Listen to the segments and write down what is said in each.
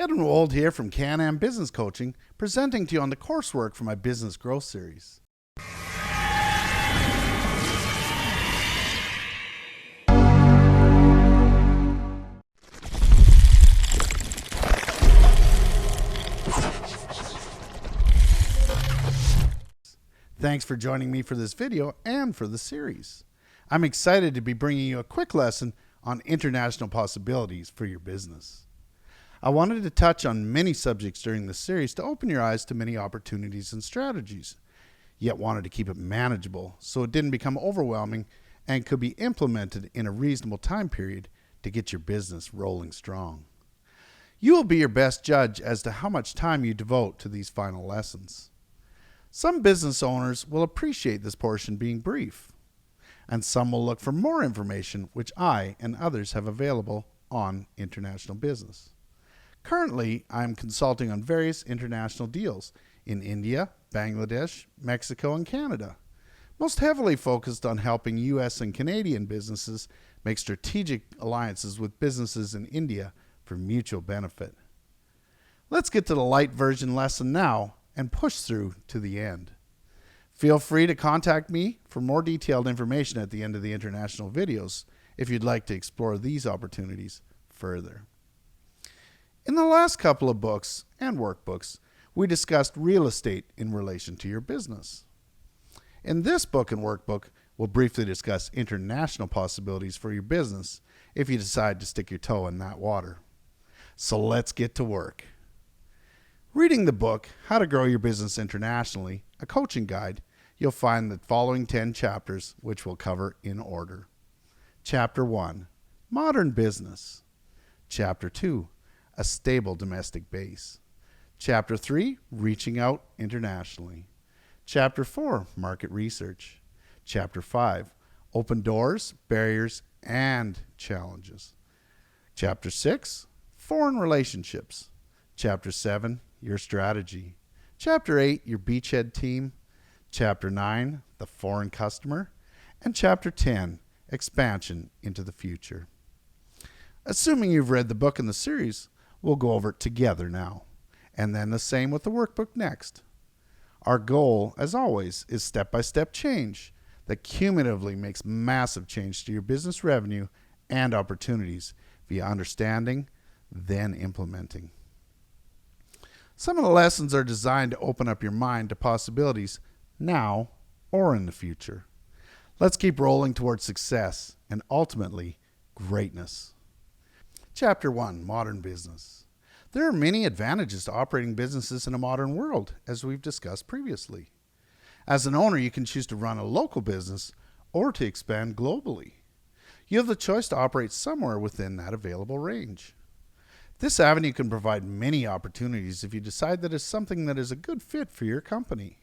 Kevin Wold here from Can-Am Business Coaching, presenting to you on the coursework for my Business Growth Series. Thanks for joining me for this video and for the series. I'm excited to be bringing you a quick lesson on international possibilities for your business. I wanted to touch on many subjects during this series to open your eyes to many opportunities and strategies, yet wanted to keep it manageable so it didn't become overwhelming and could be implemented in a reasonable time period to get your business rolling strong. You will be your best judge as to how much time you devote to these final lessons. Some business owners will appreciate this portion being brief, and some will look for more information which I and others have available on international business. Currently, I'm consulting on various international deals in India, Bangladesh, Mexico, and Canada, most heavily focused on helping U.S. and Canadian businesses make strategic alliances with businesses in India for mutual benefit. Let's get to the light version lesson now and push through to the end. Feel free to contact me for more detailed information at the end of the international videos if you'd like to explore these opportunities further. In the last couple of books and workbooks, we discussed real estate in relation to your business. In this book and workbook, we'll briefly discuss international possibilities for your business if you decide to stick your toe in that water. So let's get to work. Reading the book, How to Grow Your Business Internationally, a coaching guide, you'll find the following 10 chapters, which we'll cover in order. Chapter 1, Modern Business. Chapter 2, A Stable Domestic Base. Chapter 3, Reaching Out Internationally. Chapter 4, Market Research. Chapter 5, Open Doors, Barriers, and Challenges. Chapter 6, Foreign Relationships. Chapter 7, Your Strategy. Chapter 8, Your Beachhead Team. Chapter 9, The Foreign Customer. And Chapter 10, Expansion into the Future. Assuming you've read the book in the series, we'll go over it together now, and then the same with the workbook next. Our goal, as always, is step-by-step change that cumulatively makes massive change to your business revenue and opportunities via understanding, then implementing. Some of the lessons are designed to open up your mind to possibilities now or in the future. Let's keep rolling towards success and ultimately greatness. Chapter 1, Modern Business. There are many advantages to operating businesses in a modern world, as we've discussed previously. As an owner, you can choose to run a local business or to expand globally. You have the choice to operate somewhere within that available range. This avenue can provide many opportunities if you decide that it's something that is a good fit for your company.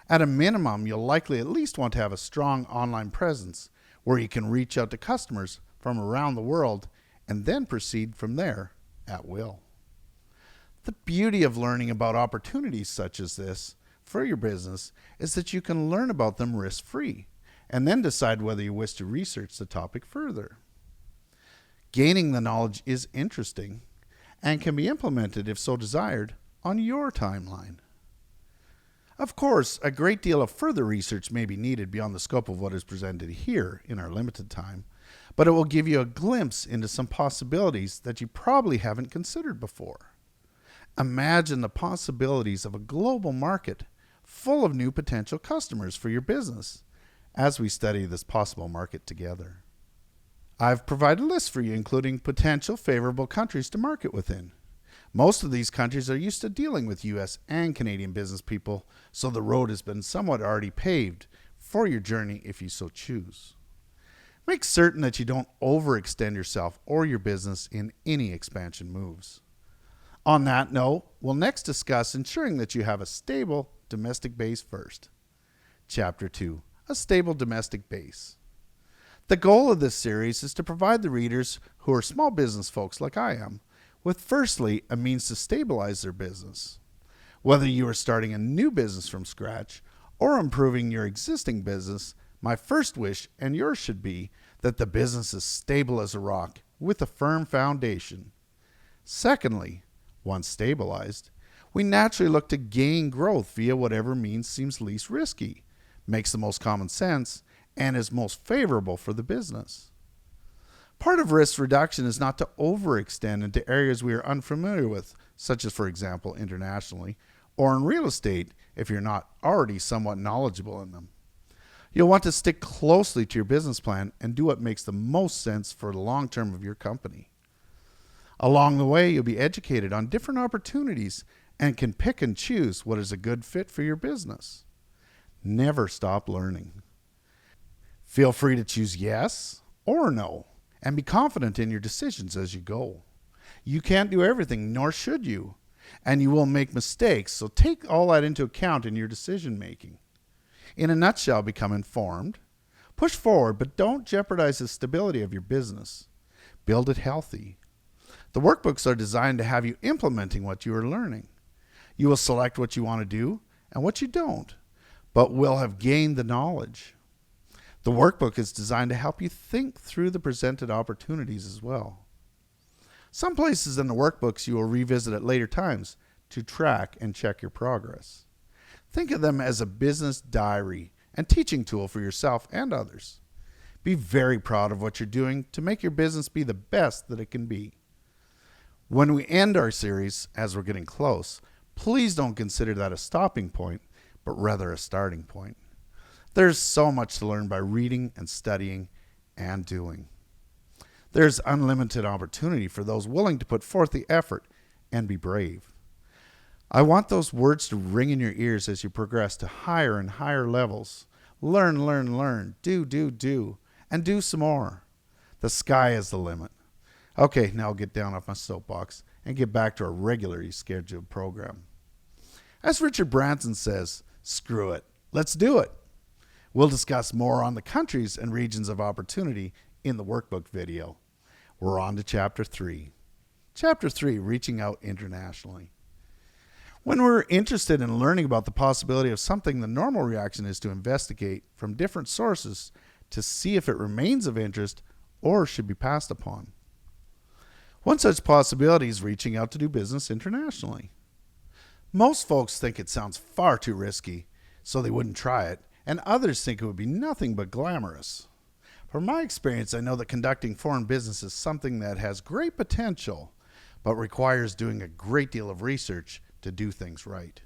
At a minimum, you'll likely at least want to have a strong online presence where you can reach out to customers from around the world and then proceed from there at will. The beauty of learning about opportunities such as this for your business is that you can learn about them risk-free and then decide whether you wish to research the topic further. Gaining the knowledge is interesting and can be implemented, if so desired, on your timeline. Of course, a great deal of further research may be needed beyond the scope of what is presented here in our limited time, but it will give you a glimpse into some possibilities that you probably haven't considered before. Imagine the possibilities of a global market full of new potential customers for your business as we study this possible market together. I've provided lists for you including potential favorable countries to market within. Most of these countries are used to dealing with U.S. and Canadian business people, so the road has been somewhat already paved for your journey if you so choose. Make certain that you don't overextend yourself or your business in any expansion moves. On that note, we'll next discuss ensuring that you have a stable domestic base first. Chapter 2, A Stable Domestic Base. The goal of this series is to provide the readers who are small business folks like I am with firstly a means to stabilize their business. Whether you are starting a new business from scratch or improving your existing business, my first wish and yours should be that the business is stable as a rock with a firm foundation. Secondly, Once stabilized, we naturally look to gain growth via whatever means seems least risky, makes the most common sense, and is most favorable for the business. Part of risk reduction is not to overextend into areas we are unfamiliar with, such as, for example, internationally, or in real estate if you're not already somewhat knowledgeable in them. You'll want to stick closely to your business plan and do what makes the most sense for the long term of your company. Along the way, you'll be educated on different opportunities and can pick and choose what is a good fit for your business. Never stop learning. Feel free to choose yes or no and be confident in your decisions as you go. You can't do everything, nor should you, and you will make mistakes, so take all that into account in your decision making. In a nutshell, become informed, push forward, but don't jeopardize the stability of your business. Build it healthy. The workbooks are designed to have you implementing what you are learning. You will select what you want to do and what you don't, but will have gained the knowledge. The workbook is designed to help you think through the presented opportunities as well. Some places in the workbooks you will revisit at later times to track and check your progress. Think of them as a business diary and teaching tool for yourself and others. Be very proud of what you're doing to make your business be the best that it can be. When we end our series, as we're getting close, please don't consider that a stopping point, but rather a starting point. There's so much to learn by reading and studying and doing. There's unlimited opportunity for those willing to put forth the effort and be brave. I want those words to ring in your ears as you progress to higher and higher levels. Learn, learn, learn, do, and do some more. The sky is the limit. Okay, now I'll get down off my soapbox and get back to our regularly scheduled program. As Richard Branson says, screw it, let's do it. We'll discuss more on the countries and regions of opportunity in the workbook video. We're on to Chapter 3. Chapter 3, Reaching Out Internationally. When we're interested in learning about the possibility of something, the normal reaction is to investigate from different sources to see if it remains of interest or should be passed upon. One such possibility is reaching out to do business internationally. Most folks think it sounds far too risky, so they wouldn't try it, and others think it would be nothing but glamorous. From my experience, I know that conducting foreign business is something that has great potential, but requires doing a great deal of research to do things right.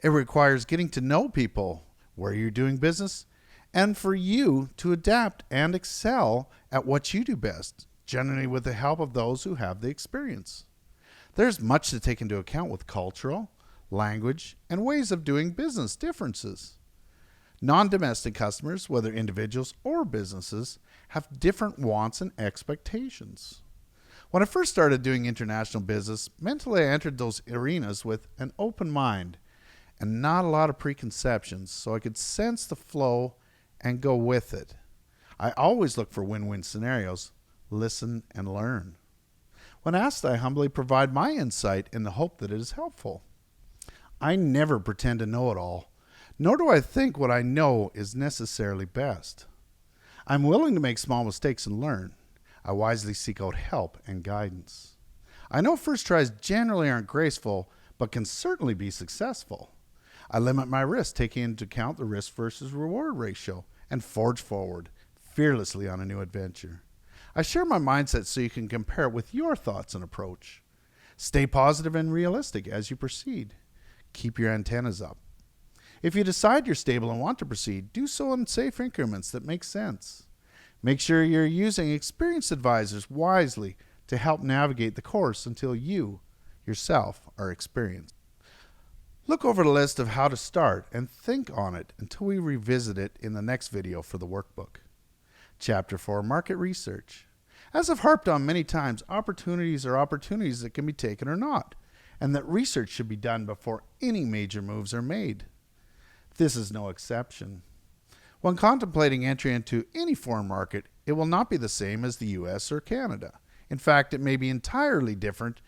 It requires getting to know people, where you're doing business, and for you to adapt and excel at what you do best, generally with the help of those who have the experience. There's much to take into account with cultural, language, and ways of doing business differences. Non-domestic customers, whether individuals or businesses, have different wants and expectations. When I first started doing international business, mentally I entered those arenas with an open mind and not a lot of preconceptions, so I could sense the flow and go with it. I always look for win-win scenarios, listen and learn. When asked, I humbly provide my insight in the hope that it is helpful. I never pretend to know it all, nor do I think what I know is necessarily best. I'm willing to make small mistakes and learn. I wisely seek out help and guidance. I know first tries generally aren't graceful, but can certainly be successful. I limit my risk, taking into account the risk versus reward ratio, and forge forward fearlessly on a new adventure. I share my mindset so you can compare it with your thoughts and approach. Stay positive and realistic as you proceed. Keep your antennas up. If you decide you're stable and want to proceed, do so in safe increments that make sense. Make sure you're using experienced advisors wisely to help navigate the course until you, yourself, are experienced. Look over the list of how to start and think on it until we revisit it in the next video for the workbook. Chapter 4, Market Research. As I've harped on many times, opportunities are opportunities that can be taken or not, and that research should be done before any major moves are made. This is no exception. When contemplating entry into any foreign market, it will not be the same as the US or Canada. In fact, it may be entirely different,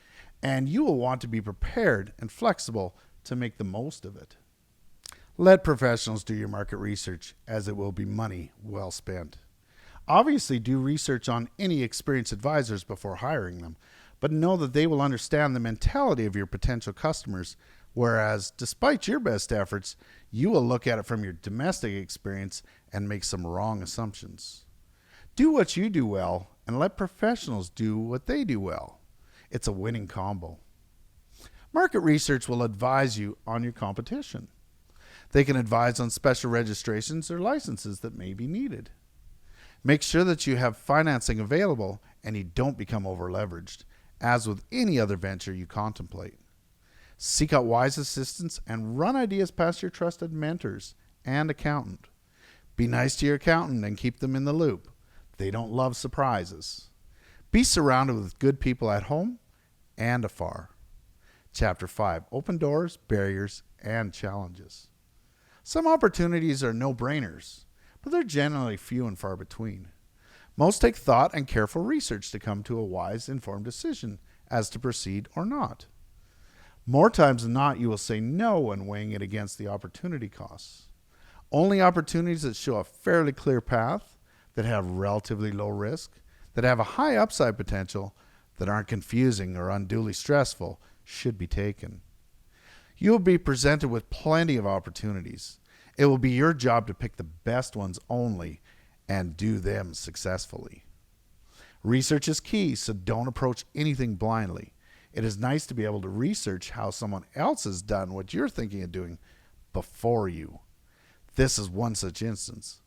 and you will want to be prepared and flexible to make the most of it. Let professionals do your market research, as it will be money well spent. Obviously, do research on any experienced advisors before hiring them, but know that they will understand the mentality of your potential customers, whereas despite your best efforts, you will look at it from your domestic experience and make some wrong assumptions. Do what you do well and let professionals do what they do well. It's a winning combo. Market research will advise you on your competition. They can advise on special registrations or licenses that may be needed. Make sure that you have financing available and you don't become over-leveraged, as with any other venture you contemplate. Seek out wise assistance and run ideas past your trusted mentors and accountant. Be nice to your accountant and keep them in the loop. They don't love surprises. Be surrounded with good people at home and afar. Chapter 5, Open Doors, Barriers, and Challenges. Some opportunities are no-brainers, but they're generally few and far between. Most take thought and careful research to come to a wise, informed decision as to proceed or not. More times than not, you will say no when weighing it against the opportunity costs. Only opportunities that show a fairly clear path, that have relatively low risk, that have a high upside potential, that aren't confusing or unduly stressful, should be taken. You will be presented with plenty of opportunities. It will be your job to pick the best ones only and do them successfully. Research is key, so don't approach anything blindly. It is nice to be able to research how someone else has done what you're thinking of doing before you. This is one such instance.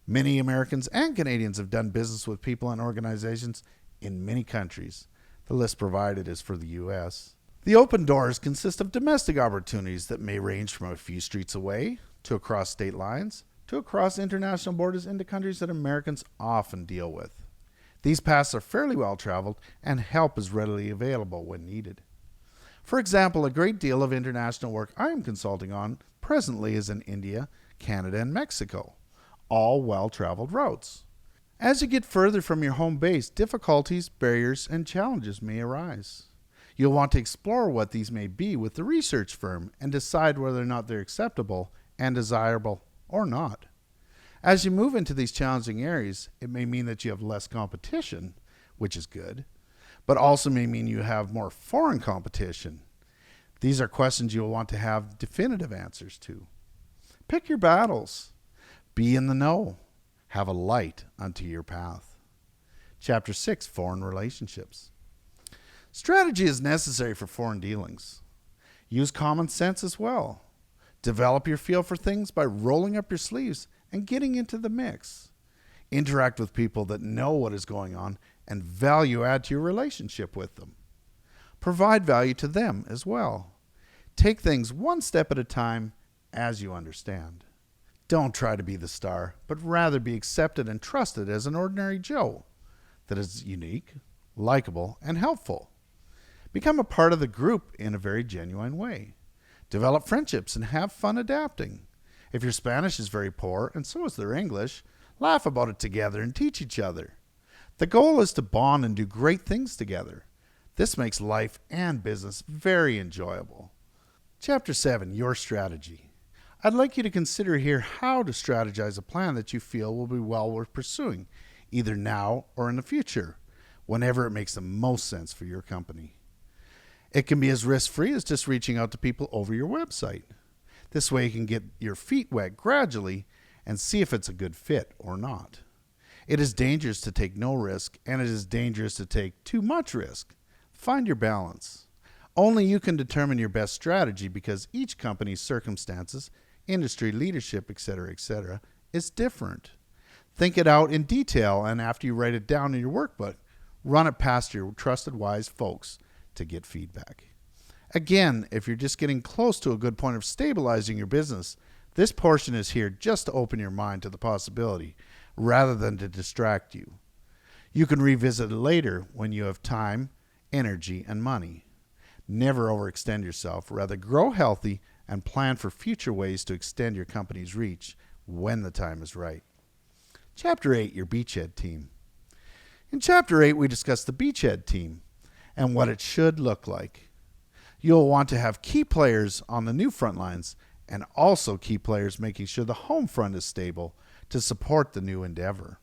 Many Americans and Canadians have done business with people and organizations in many countries. The list provided is for the U.S. The open doors consist of domestic opportunities that may range from a few streets away to across state lines to across international borders into countries that Americans often deal with. These paths are fairly well traveled and help is readily available when needed. For example, a great deal of international work I am consulting on presently is in India, Canada, and Mexico, all well-traveled routes. As you get further from your home base, difficulties, barriers, and challenges may arise. You'll want to explore what these may be with the research firm and decide whether or not they're acceptable and desirable or not. As you move into these challenging areas, it may mean that you have less competition, which is good, but also may mean you have more foreign competition. These are questions you'll want to have definitive answers to. Pick your battles. Be in the know. Have a light unto your path. Chapter 6, Foreign Relationships. Strategy is necessary for foreign dealings. Use common sense as well. Develop your feel for things by rolling up your sleeves and getting into the mix. Interact with people that know what is going on and value add to your relationship with them. Provide value to them as well. Take things one step at a time as you understand. Don't try to be the star, but rather be accepted and trusted as an ordinary Joe that is unique, likable, and helpful. Become a part of the group in a very genuine way. Develop friendships and have fun adapting. If your Spanish is very poor, and so is their English, laugh about it together and teach each other. The goal is to bond and do great things together. This makes life and business very enjoyable. Chapter 7, Your Strategy. I'd like you to consider here how to strategize a plan that you feel will be well worth pursuing, either now or in the future, whenever it makes the most sense for your company. It can be as risk-free as just reaching out to people over your website. This way you can get your feet wet gradually and see if it's a good fit or not. It is dangerous to take no risk, and it is dangerous to take too much risk. Find your balance. Only you can determine your best strategy because each company's circumstances, industry leadership, etc., is different. Think it out in detail, and after you write it down in your workbook, run it past your trusted wise folks to get feedback. Again, if you're just getting close to a good point of stabilizing your business, this portion is here just to open your mind to the possibility rather than to distract you. You can revisit it later when you have time, energy, and money. Never overextend yourself. Rather, grow healthy and plan for future ways to extend your company's reach when the time is right. Chapter 8, Your Beachhead Team. In Chapter 8, we discuss the beachhead team and what it should look like. You'll want to have key players on the new front lines and also key players making sure the home front is stable to support the new endeavor.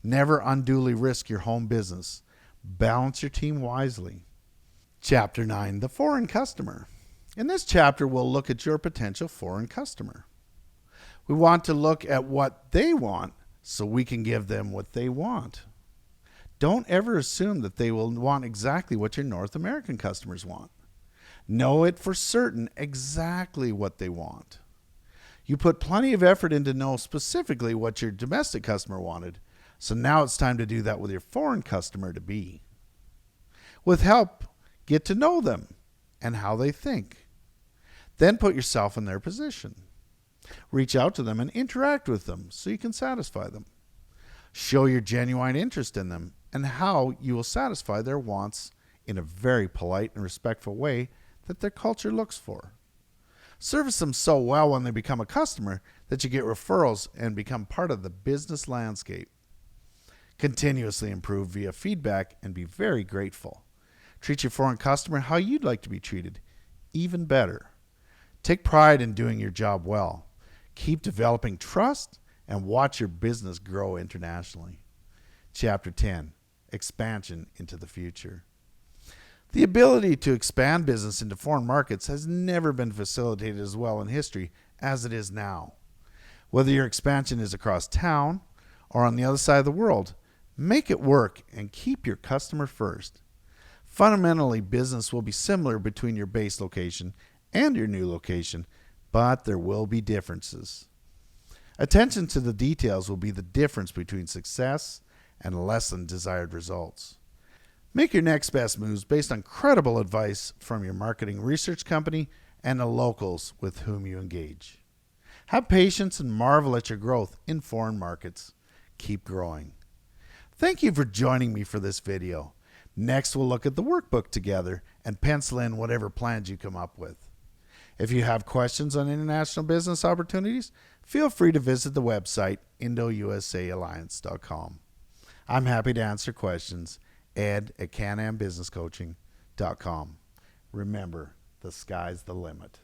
Never unduly risk your home business, Balance your team wisely. Chapter 9, the foreign customer. In this chapter, we'll look at your potential foreign customer. We want to look at what they want so we can give them what they want. Don't ever assume that they will want exactly what your North American customers want. Know it for certain exactly what they want. You put plenty of effort in to know specifically what your domestic customer wanted, so now it's time to do that with your foreign customer to be. With help, get to know them and how they think. Then put yourself in their position. Reach out to them and interact with them so you can satisfy them. Show your genuine interest in them and how you will satisfy their wants in a very polite and respectful way that their culture looks for. Service them so well when they become a customer that you get referrals and become part of the business landscape. Continuously improve via feedback and be very grateful. Treat your foreign customer how you'd like to be treated, even better. Take pride in doing your job well. Keep developing trust and watch your business grow internationally. Chapter 10, expansion into the future. The ability to expand business into foreign markets has never been facilitated as well in history as it is now. Whether your expansion is across town or on the other side of the world, make it work and keep your customer first. Fundamentally, business will be similar between your base location and your new location, but there will be differences. Attention to the details will be the difference between success and less than desired results. Make your next best moves based on credible advice from your marketing research company and the locals with whom you engage. Have patience and marvel at your growth in foreign markets. Keep growing. Thank you for joining me for this video. Next, we'll look at the workbook together and pencil in whatever plans you come up with. If you have questions on international business opportunities, feel free to visit the website IndoUSAalliance.com. I'm happy to answer questions. Ed@CanAmBusinessCoaching.com. Remember, the sky's the limit.